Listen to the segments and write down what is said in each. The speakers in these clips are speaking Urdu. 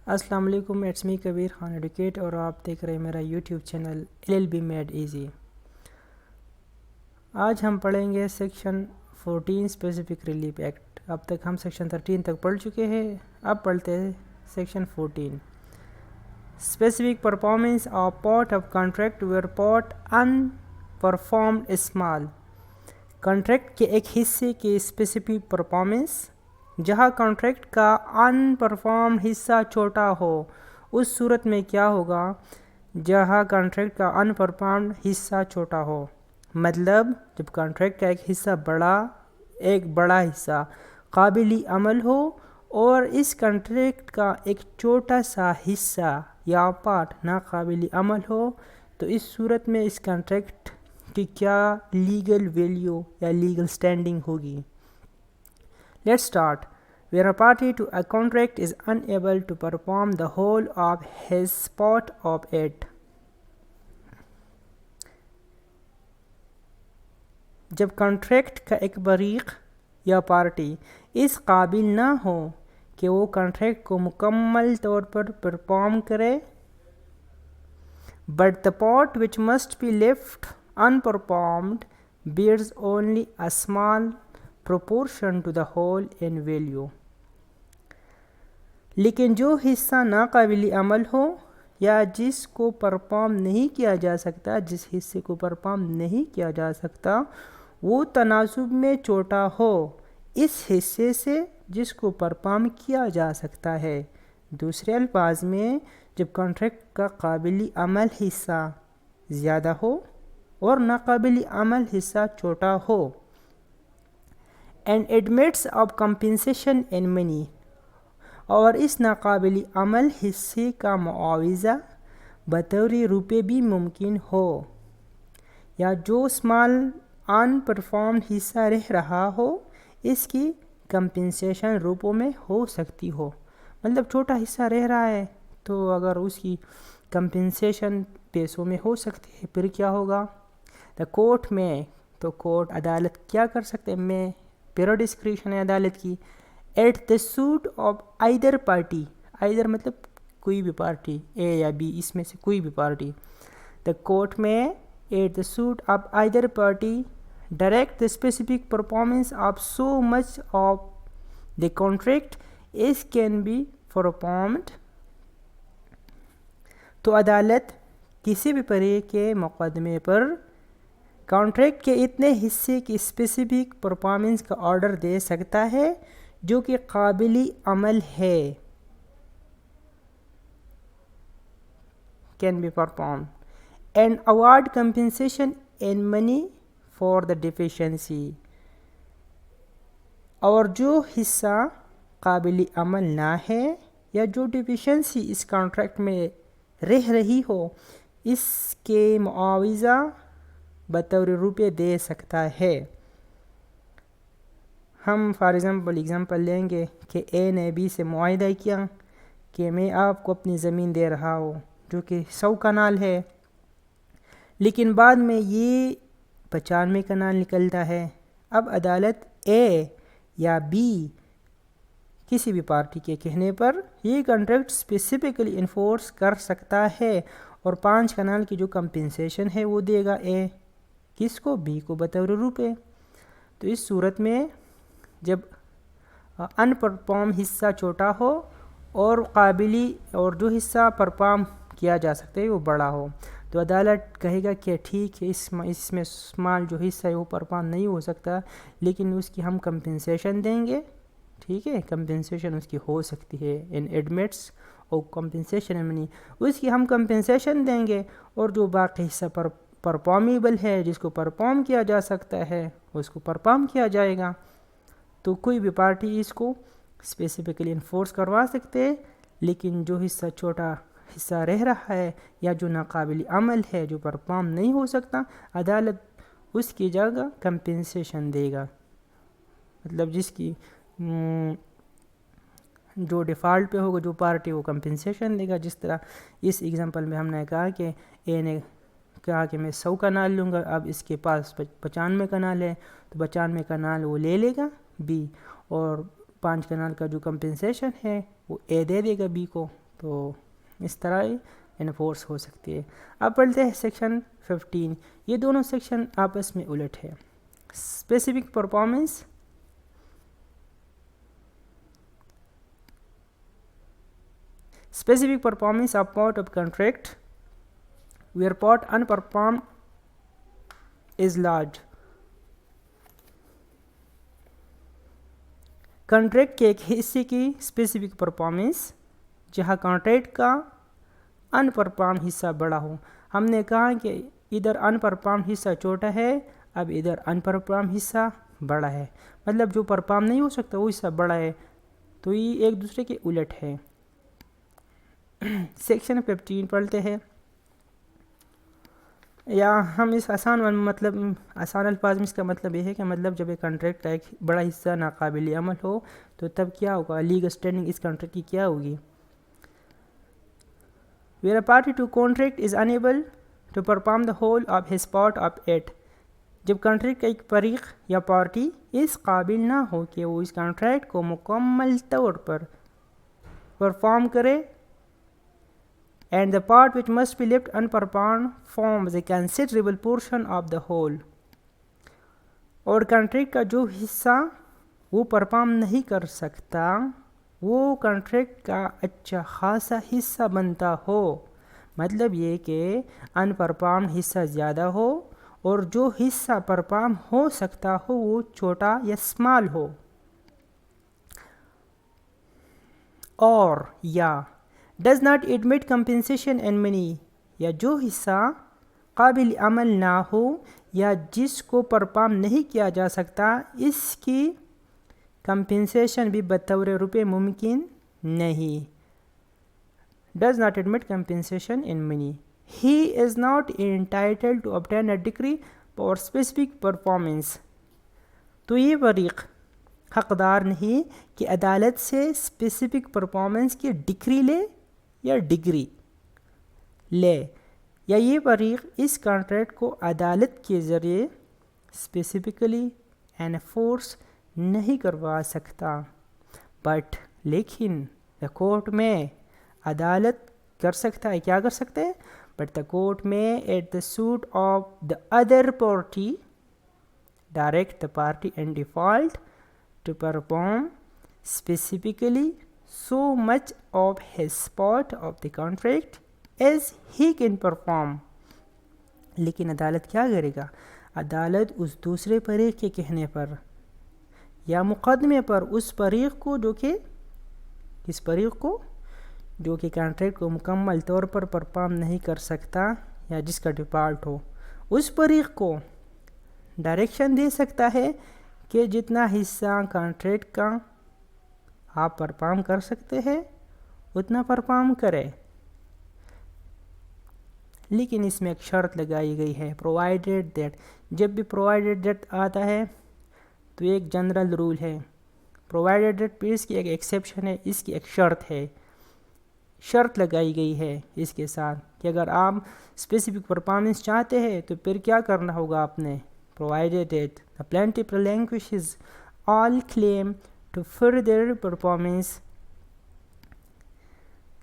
السلام علیکم، it's me Kabir Khan advocate اور آپ دیکھ رہے ہیں میرا YouTube channel LLB made easy. آج ہم پڑھیں گے سیکشن 14 اسپیسیفک ریلیف ایکٹ۔ اب تک ہم سیکشن 13 تک پڑھ چکے ہیں، اب پڑھتے ہیں section 14۔ Specific performance of part of contract where part in performed small. Contract کے ایک حصے کی اسپیسیفک پرفارمنس جہاں کانٹریکٹ کا ان پرفارمڈ حصہ چھوٹا ہو، اس صورت میں کیا ہوگا؟ جہاں کانٹریکٹ کا ان پرفارمڈ حصہ چھوٹا ہو، مطلب جب کانٹریکٹ کا ایک بڑا حصہ قابل عمل ہو اور اس کانٹریکٹ کا ایک چھوٹا سا حصہ یا پارٹ ناقابل عمل ہو، تو اس صورت میں اس کانٹریکٹ کی کیا لیگل ویلیو یا لیگل سٹینڈنگ ہوگی؟ Let's start. Where a party to a contract is unable to perform the whole of his part of it. جب کانٹریکٹ کا ایک بریق یا پارٹی اس قابل نہ ہو کہ وہ کانٹریکٹ کو مکمل طور پر پرفارم کرے، but the part which must be left unperformed bears only a small proportion to the whole in value. لیکن جو حصہ ناقابل عمل ہو یا جس کو پرفارم نہیں کیا جا سکتا، جس حصے کو پرفارم نہیں کیا جا سکتا، وہ تناسب میں چھوٹا ہو اس حصے سے جس کو پرفارم کیا جا سکتا ہے۔ دوسرے الفاظ میں، جب کانٹریکٹ کا قابل عمل حصہ زیادہ ہو اور ناقابل عمل حصہ چھوٹا ہو، and admits of compensation in money، اور اس ناقابل عمل حصے کا معاوضہ بطور روپے بھی ممکن ہو، یا جو اسمال ان پرفارمڈ حصہ رہ رہا ہو اس کی کمپنسیشن روپوں میں ہو سکتی ہو۔ مطلب چھوٹا حصہ رہ رہا ہے تو اگر اس کی کمپنسیشن پیسوں میں ہو سکتی ہے، پھر کیا ہوگا؟ کورٹ میں، تو کورٹ عدالت کیا کر سکتے ہیں؟ میں پیرو ڈسکریشن ہے عدالت کی، at the suit of either party، either مطلب کوئی بھی پارٹی، اے یا بی، اس میں سے کوئی بھی پارٹی، کورٹ میں at the suit of either party direct the specific performance of so much of the contract as can be performed۔ تو عدالت کسی بھی پرے کے مقدمے پر کانٹریکٹ کے اتنے حصے کی اسپیسیفک پرفارمنس کا آرڈر دے سکتا ہے جو کہ قابل عمل ہے، can be performed، and award compensation in money for the deficiency۔ اور جو حصہ قابل عمل نہ ہے یا جو ڈیفیشنسی اس کانٹریکٹ میں رہ رہی ہو، اس کے معاوضہ بطور روپے دے سکتا ہے۔ ہم فار ایگزامپل لیں گے کہ اے نے بی سے معاہدہ کیا کہ میں آپ کو اپنی زمین دے رہا ہوں جو کہ 100 کنال ہے، لیکن بعد میں یہ 95 کنال نکلتا ہے۔ اب عدالت اے یا بی کسی بھی پارٹی کے کہنے پر یہ کانٹریکٹ اسپیسیفکلی انفورس کر سکتا ہے اور 5 کنال کی جو کمپنسیشن ہے وہ دے گا اے، کس کو؟ بی کو بطور روپے۔ تو اس صورت میں جب ان پرفارم حصہ چھوٹا ہو اور اور جو حصہ پرفارم کیا جا سکتا ہے وہ بڑا ہو، تو عدالت کہے گا کہ ٹھیک ہے، اس میں اسمال جو حصہ ہے وہ پرفارم نہیں ہو سکتا، لیکن اس کی ہم کمپنسیشن دیں گے۔ ٹھیک ہے، کمپنسیشن اس کی ہو سکتی ہے ان ایڈمٹس اور کمپنسیشن منی، اس کی ہم کمپنسیشن دیں گے، اور جو باقی حصہ پرفارمیبل ہے، جس کو پرفارم کیا جا سکتا ہے، اس کو پرفارم کیا جائے گا۔ تو کوئی بھی پارٹی اس کو اسپیسیفکلی انفورس کروا سکتے، لیکن جو حصہ چھوٹا حصہ رہ رہا ہے یا جو ناقابل عمل ہے، جو پرفارم نہیں ہو سکتا، عدالت اس کی جگہ کمپنسیشن دے گا۔ مطلب جس کی جو ڈیفالٹ پہ ہوگا جو پارٹی، وہ کمپنسیشن دے گا۔ جس طرح اس ایگزامپل میں ہم نے کہا کہ اے نے کہا کہ میں 100 کنال لوں گا، اب اس کے پاس 95 کنال ہے، تو 95 کنال وہ لے لے گا بی، اور 5 کنال کا جو کمپنسیشن ہے وہ اے دے دے گا بی کو۔ تو اس طرح انفورس ہو سکتی ہے. اب پڑھتے ہیں سیکشن 15. یہ دونوں سیکشن آپس میں الٹ ہے. Specific performance of part of contract where part unperformed is large. Contract کے ایک حصے کی اسپیسیفک پرفارمنس جہاں کانٹریکٹ کا ان پرفارم حصہ بڑا ہو. ہم نے کہا کہ ادھر ان پرفارم حصہ چھوٹا ہے, اب ادھر ان پرفارم حصہ بڑا ہے, مطلب جو پرفارم نہیں ہو سکتا وہ حصہ بڑا ہے, تو یہ ایک دوسرے کے الٹ ہے. سیکشن 15 پڑھتے ہیں, یا ہم اس آسان الفاظ میں اس کا مطلب یہ ہے کہ مطلب جب ایک کنٹریکٹ کا ایک بڑا حصہ ناقابل عمل ہو تو تب کیا ہوگا, لیگل اسٹینڈنگ اس کنٹریکٹ کی کیا ہوگی. where a party to contract is unable to perform the whole of his part of it. جب کنٹریکٹ کا ایک فریق یا پارٹی اس قابل نہ ہو کہ وہ اس کنٹریکٹ کو مکمل طور پر پرفارم کرے, and the part which must be left unperformed forms a considerable portion of the whole. اور کنٹریکٹ کا جو حصہ وہ پرفارم نہیں کر سکتا وہ کنٹریکٹ کا اچھا خاصا حصہ بنتا ہو, مطلب یہ کہ ان پرفارم حصہ زیادہ ہو اور جو حصہ پرفارم ہو سکتا ہو وہ چھوٹا یا اسمال ہو. اور یا does not admit compensation in money, یا جو حصہ قابل عمل نہ ہو یا جس کو پرفارم نہیں کیا جا سکتا اس کی کمپنسیشن بھی بطور روپے ممکن نہیں. does not admit compensation in money. He is not entitled to obtain a decree for specific performance. تو یہ فریق حقدار نہیں کہ عدالت سے اسپیسیفک پرفارمنس کی ڈگری لے یا ڈگری لے, یا یہ فریق اس کانٹریکٹ کو عدالت کے ذریعے اسپیسیفکلی انفورس نہیں کروا سکتا. بٹ لیکن کورٹ میں عدالت کر سکتا ہے, کیا کر سکتا ہے, بٹ دا کورٹ میں at the suit of the other party direct the party in default to perform specifically so much of his part of the contract as he can perform. لیکن عدالت کیا کرے گا, عدالت اس دوسرے فریق کے کہنے پر یا مقدمے پر اس فریق کو جو کہ کانٹریکٹ کو مکمل طور پر پرفارم نہیں کر سکتا یا جس کا ڈیفالٹ ہو, اس فریق کو ڈائریکشن دے سکتا ہے کہ جتنا حصہ کانٹریکٹ کا آپ پرفارم کر سکتے ہیں اتنا پرفارم کرے. لیکن اس میں ایک شرط لگائی گئی ہے, پرووائڈیڈ دیٹ. جب بھی پرووائڈیڈ دیٹ آتا ہے تو ایک جنرل رول ہے, پرووائڈیڈ دیٹ پھر اس کی ایک ایکسیپشن ہے, اس کی ایک شرط لگائی گئی ہے اس کے ساتھ کہ اگر آپ اسپیسیفک پرفارمنس چاہتے ہیں تو پھر کیا کرنا ہوگا آپ نے, provided that the plaintiff relinquishes all claim to further performance.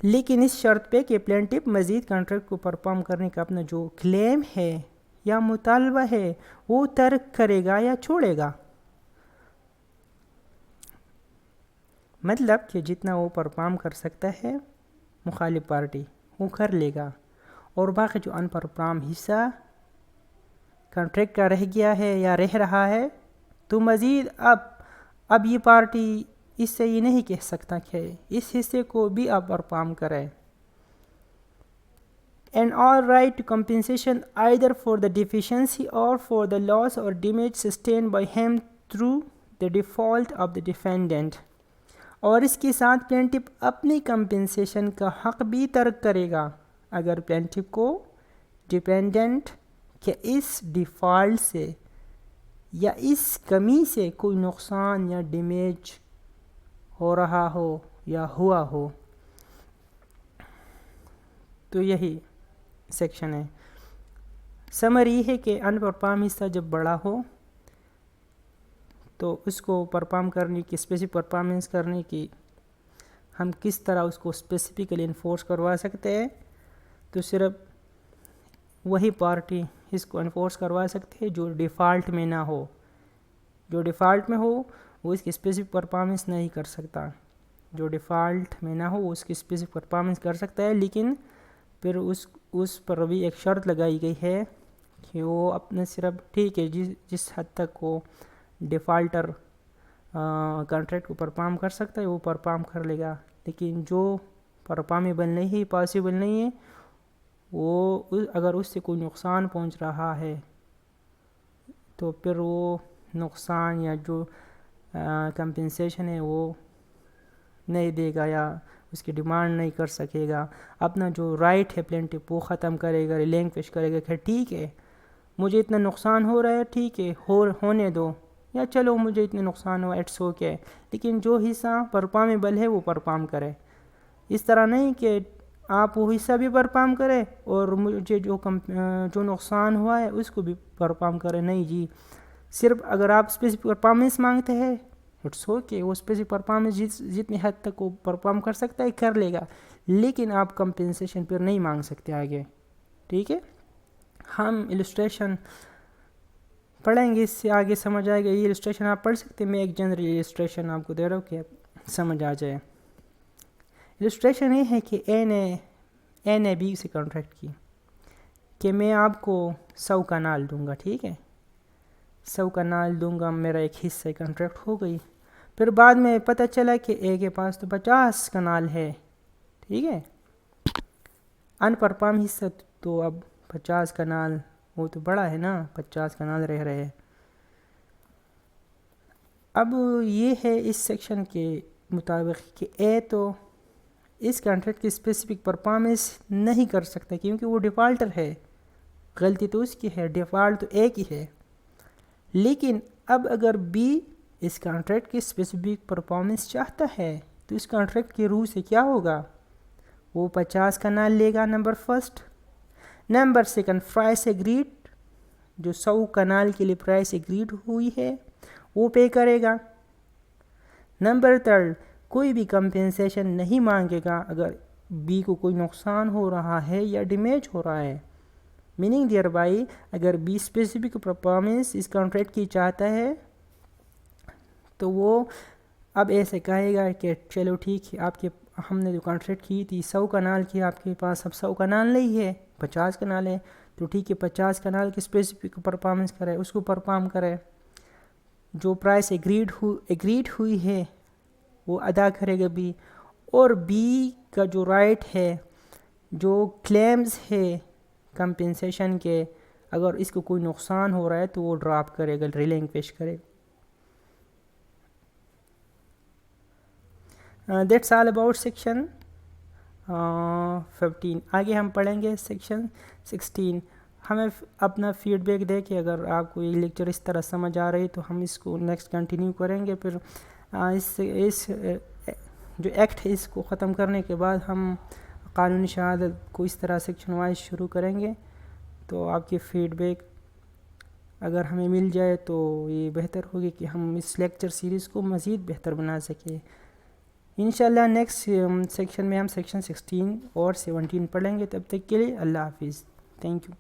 لیکن اس شرط پہ کہ پلینٹف مزید کانٹریکٹ کو پرفارم کرنے کا اپنا جو کلیم ہے یا مطالبہ ہے وہ ترک کرے گا یا چھوڑے گا. مطلب کہ جتنا وہ پرفارم کر سکتا ہے مخالف پارٹی وہ کر لے گا, اور باقی جو ان پرفارم حصہ کانٹریکٹ کا رہ گیا ہے یا رہ رہا ہے تو مزید اب یہ پارٹی اس سے یہ نہیں کہہ سکتا کہ اس حصے کو بھی آپ پرفارم کریں. And all right to compensation either for the deficiency or for the loss or damage sustained by him through the default of the defendant. اور اس کے ساتھ پلینٹف اپنی کمپنسیشن کا حق بھی ترک کرے گا اگر پلینٹف کو ڈیپینڈنٹ کہ اس ڈیفالٹ سے یا اس کمی سے کوئی نقصان یا ڈیمیج ہو رہا ہو یا ہوا ہو. تو یہی سیکشن ہے. سمری یہ ہے کہ ان پرفارم حصہ جب بڑا ہو تو اس کو پرفارم کرنے کی اسپیسیفک پرفارمنس کرنے کی ہم کس طرح اس کو اسپیسیفکلی انفورس کروا سکتے ہیں، تو صرف وہی پارٹی اس کو انفورس کروا سکتے ہیں جو ڈیفالٹ میں نہ ہو. جو ڈیفالٹ میں ہو وہ اس کی اسپیسیفک پرفارمنس نہیں کر سکتا. جو ڈیفالٹ میں نہ ہو وہ اس کی اسپیسیفک پرفارمنس کر سکتا ہے، لیکن پھر اس پر بھی ایک شرط لگائی گئی ہے کہ وہ اپنے صرف ٹھیک ہے جس حد تک وہ ڈیفالٹر کنٹریکٹ کو پرفارم کر سکتا ہے وہ پرفارم کر لے گا، لیکن جو پرفارمیبل نہیں ہے، پاسبل نہیں ہے، وہ اگر اس سے کوئی نقصان پہنچ رہا ہے تو پھر وہ نقصان یا جو کمپنسیشن ہے وہ نہیں دے گا یا اس کی ڈیمانڈ نہیں کر سکے گا. اپنا جو رائٹ ہے پلینٹف وہ ختم کرے گا، ریلینکوش کرے گا کہ ٹھیک ہے مجھے اتنا نقصان ہو رہا ہے، ٹھیک ہے ہونے دو، یا چلو مجھے اتنے نقصان ہوا اٹس اوکے، لیکن جو حصہ پرفارمیبل ہے وہ پرفارم کرے. اس طرح نہیں کہ آپ وہ حصہ بھی پرفارم کرے اور مجھے جو نقصان ہوا ہے اس کو بھی پرفارم کرے. نہیں جی، صرف اگر آپ اسپیسیفک پرفارمنس مانگتے ہیں اٹس اوکے، وہ اسپیسیفک پرفارمنس جتنی حد تک وہ پرفارم کر سکتا ہے کر لے گا، لیکن آپ کمپنسیشن پھر نہیں مانگ سکتے آگے. ٹھیک ہے، ہم السٹریشن پڑھیں گے، اس سے آگے سمجھ آئے گا. یہ السٹریشن آپ پڑھ سکتے ہیں، میں ایک جنرل السٹریشن آپ کو دے رہا ہوں کہ سمجھ آ جائے. السٹریشن یہ ہے کہ اے نے بی سے کانٹریکٹ کی کہ میں آپ کو 100 کنال دوں گا. ٹھیک ہے، 100 کنال دوں گا، میرا ایک حصہ کانٹریکٹ ہو گئی. پھر بعد میں پتہ چلا کہ اے کے پاس تو 50 کنال ہے. ٹھیک ہے، ان پرفارم حصہ تو اب 50 کنال وہ تو بڑا ہے نا، 50 کنال رہ رہے ہیں. اب یہ ہے اس سیکشن کے مطابق کہ اے تو اس کانٹریکٹ کی اسپیسیفک پرفارمنس نہیں کر سکتا کیونکہ وہ ڈیفالٹر ہے. غلطی تو اس کی ہے، ڈیفالٹ تو اے کی ہے. لیکن اب اگر بی اس کانٹریکٹ کی اسپیسیفک پرفارمنس چاہتا ہے تو اس کانٹریکٹ کی روح سے کیا ہوگا؟ وہ 50 کنال لے گا، number first. Number second, price agreed, جو 100 کنال کے لیے پرائس ایگریڈ ہوئی ہے وہ پے کرے گا. نمبر تھرڈ، کوئی بھی کمپنسیشن نہیں مانگے گا اگر بی کو کوئی نقصان ہو رہا ہے یا ڈیمیج ہو رہا ہے. میننگ دیئر بائی اگر بی اسپیسیفک پرفارمنس اس کانٹریکٹ کی چاہتا ہے تو وہ اب ایسے کہے گا کہ چلو ٹھیک ہے، ہم نے جو کانٹریکٹ کی تھی 100 کنال کی، آپ کے پاس اب 100 کنال نہیں ہے، 50 کنال ہے، تو ٹھیک ہے 50 کنال کی اسپیسیفک پرفارمنس کرے، اس کو پرفارم کرے. جو پرائس ایگریڈ ہوئی ہے وہ ادا کرے گا بی. اور بی کا جو رائٹ ہے، جو کلیمز ہے کمپنسیشن کے، اگر اس کو کوئی نقصان ہو رہا ہے تو وہ ڈراپ کرے گا، ریلینکوش کرے گا. That's all about section 15. آگے ہم پڑھیں گے سیکشن 16. ہمیں اپنا فیڈ بیک دے کہ اگر آپ کو یہ لیکچر اس طرح سمجھ آ رہی تو ہم اس کو نیکسٹ کنٹینیو کریں گے. پھر اس جو ایکٹ ہے اس کو ختم کرنے کے بعد ہم قانونی شہادت کو اس طرح سیکشن وائز شروع کریں گے. تو آپ کی فیڈ بیک اگر ہمیں مل جائے تو یہ بہتر ہوگی کہ ہم اس لیکچر سیریز کو مزید بہتر بنا سکیں. انشاءاللہ نیکسٹ سیکشن میں ہم سیکشن 16 اور 17 پڑھیں گے. تب تک کے لیے اللہ حافظ. Thank you.